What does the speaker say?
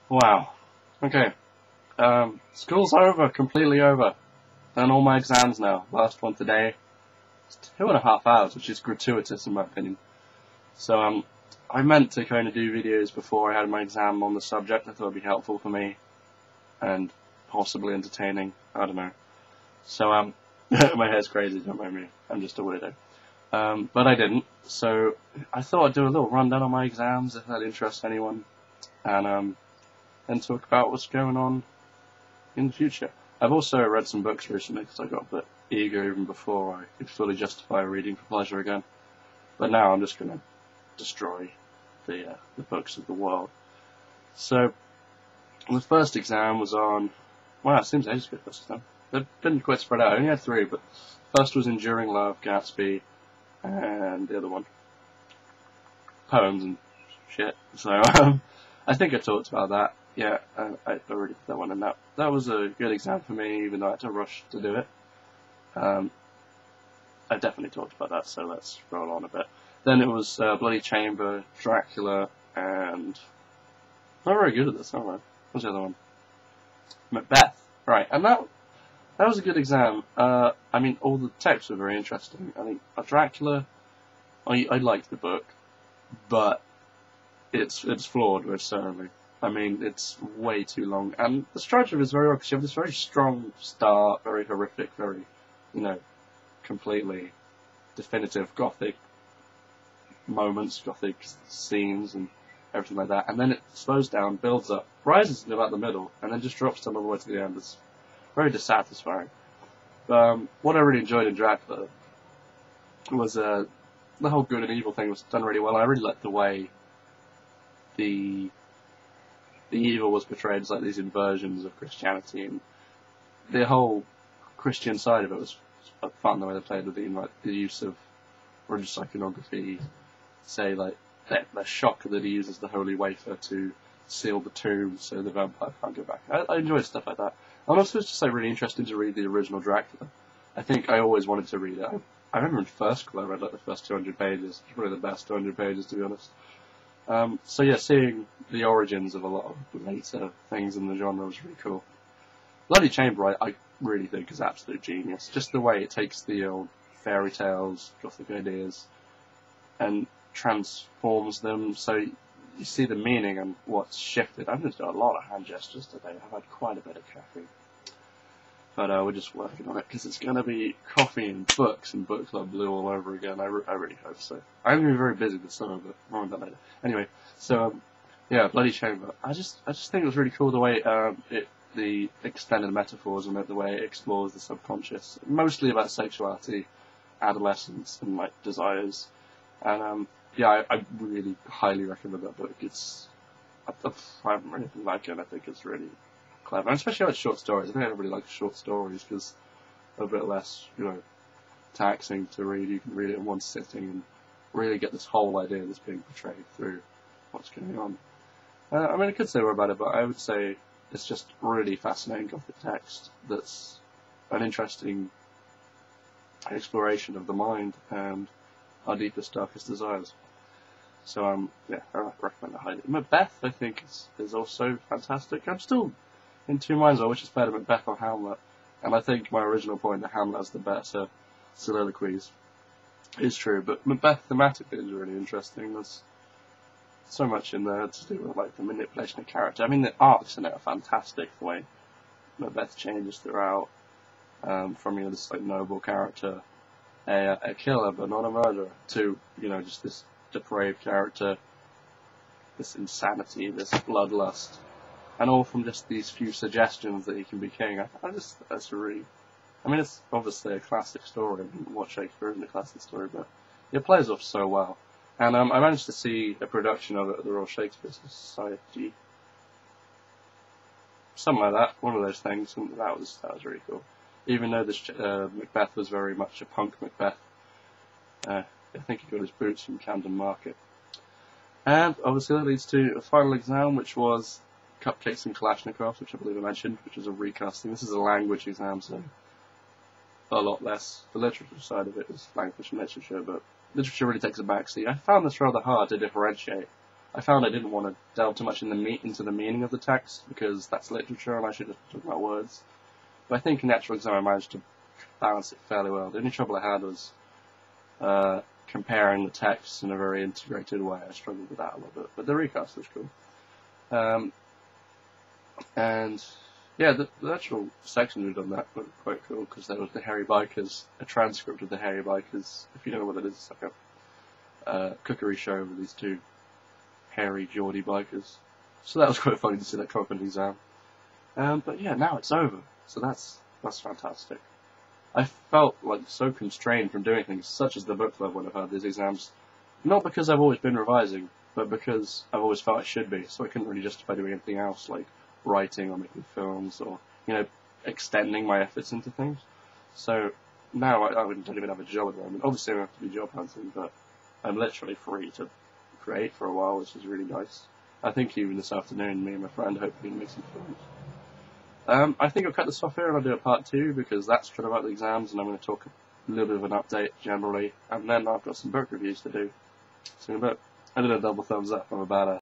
Wow. Okay. School's over, completely over. Done all my exams now. Last one today. It's 2.5 hours, which is gratuitous in my opinion. So, I meant to kind of do videos before I had my exam on the subject. I thought it'd be helpful for me and possibly entertaining. I don't know. So, my hair's crazy, don't mind me. I'm just a weirdo. But I didn't. So, I thought I'd do a little rundown on my exams if that interests anyone. And talk about what's going on in the future. I've also read some books recently because I got a bit eager even before I could fully justify reading for pleasure again. But now I'm just going to destroy the books of the world. So, the first exam was on, wow, it seems ages ago this time. They've been quite spread out. I only had 3, but first was Enduring Love, Gatsby, and the other one, Poems and shit. So, I think I talked about that. Yeah, I already did that one, and that was a good exam for me, even though I had to rush to do it. I definitely talked about that, so let's roll on a bit. Then it was Bloody Chamber, Dracula, and not very good at this, aren't I? What's the other one? Macbeth, right? And that was a good exam. I mean, all the texts were very interesting. I think Dracula, I liked the book, but it's flawed very certainly. I mean, it's way too long, and the structure is very odd because you have this very strong start, very horrific, very, completely definitive gothic moments, gothic scenes, and everything like that. And then it slows down, builds up, rises in about the middle, and then just drops down all the way to the end. It's very dissatisfying. What I really enjoyed in Dracula was the whole good and evil thing was done really well. I really liked the way the evil was portrayed as like these inversions of Christianity, and the whole Christian side of it was fun, the way they played with the use of religious iconography, say like the shock that he uses the holy wafer to seal the tomb so the vampire can't go back. I enjoyed stuff like that. And also it's just like really interesting to read the original Dracula. I think I always wanted to read it. I remember in first school I read like the first 200 pages. It's probably the best 200 pages to be honest. So yeah, seeing the origins of a lot of later things in the genre was really cool. Bloody Chamber, I really think is absolute genius. Just the way it takes the old fairy tales, gothic ideas, and transforms them so you see the meaning and what's shifted. I've just got a lot of hand gestures today. I've had quite a bit of caffeine. But we're just working on it because it's going to be coffee and books and BookClubBleu all over again. I really hope so. I'm going to be very busy this summer, but more on that later. Anyway, so yeah, Bloody Chamber. I just think it was really cool the way the extended metaphors and the way it explores the subconscious, mostly about sexuality, adolescence, and like desires. And yeah, I really highly recommend that book. I haven't read anything like it, and I think it's really clever, and especially like short stories. I think everybody likes short stories because they're a bit less, taxing to read. You can read it in one sitting and really get this whole idea that's being portrayed through what's going on. I mean, I could say more about it, but I would say it's just really fascinating gothic text that's an interesting exploration of the mind and our deepest, darkest desires. So, yeah, I recommend it highly. Macbeth, I think, is also fantastic. I'm still in two minds on which is better, Macbeth or Hamlet. And I think my original point that Hamlet has the better soliloquies is true. But Macbeth thematically is really interesting. There's so much in there to do with like the manipulation of character. I mean, the arcs in it are fantastic. The way Macbeth changes throughout, from this like noble character, a killer but not a murderer, to just this depraved character, this insanity, this bloodlust. And all from just these few suggestions that he can be king. That's really, I mean, it's obviously a classic story. I didn't watch Shakespeare in the classic story, but it plays off so well. And I managed to see a production of it at the Royal Shakespeare Society, something like that, one of those things, and that was really cool. Even though this Macbeth was very much a punk Macbeth, I think he got his boots from Camden Market. And obviously that leads to a final exam, which was Cupcakes and Kalashnikovs, which I believe I mentioned, which is a recasting. This is a language exam, so a lot less. The literature side of it is language and literature, but literature really takes a backseat. I found this rather hard to differentiate. I found I didn't want to delve too much into the meaning of the text, because that's literature and I should just talk about words. But I think in the actual exam I managed to balance it fairly well. The only trouble I had was comparing the text in a very integrated way. I struggled with that a little bit, but the recast was cool. And yeah, the actual section we've done that looked quite cool, because there was the Hairy Bikers, a transcript of the Hairy Bikers. If you don't know what it is, it's like a cookery show with these two hairy, Geordie bikers. So that was quite funny to see that come up in the exam. But yeah, now it's over, so that's fantastic. I felt like so constrained from doing things such as the book club when I've had these exams, not because I've always been revising, but because I've always felt I should be, so I couldn't really justify doing anything else, like writing or making films or, extending my efforts into things. So now I don't even have a job at the moment. Obviously I have to be job hunting, but I'm literally free to create for a while, which is really nice. I think even this afternoon, me and my friend hopefully make some films. I think I'll cut this off here and I'll do a part 2, because that's kind of about the exams, and I'm going to talk a little bit of an update generally, and then I've got some book reviews to do. So in a bit, I did a double thumbs up, I'm a badass.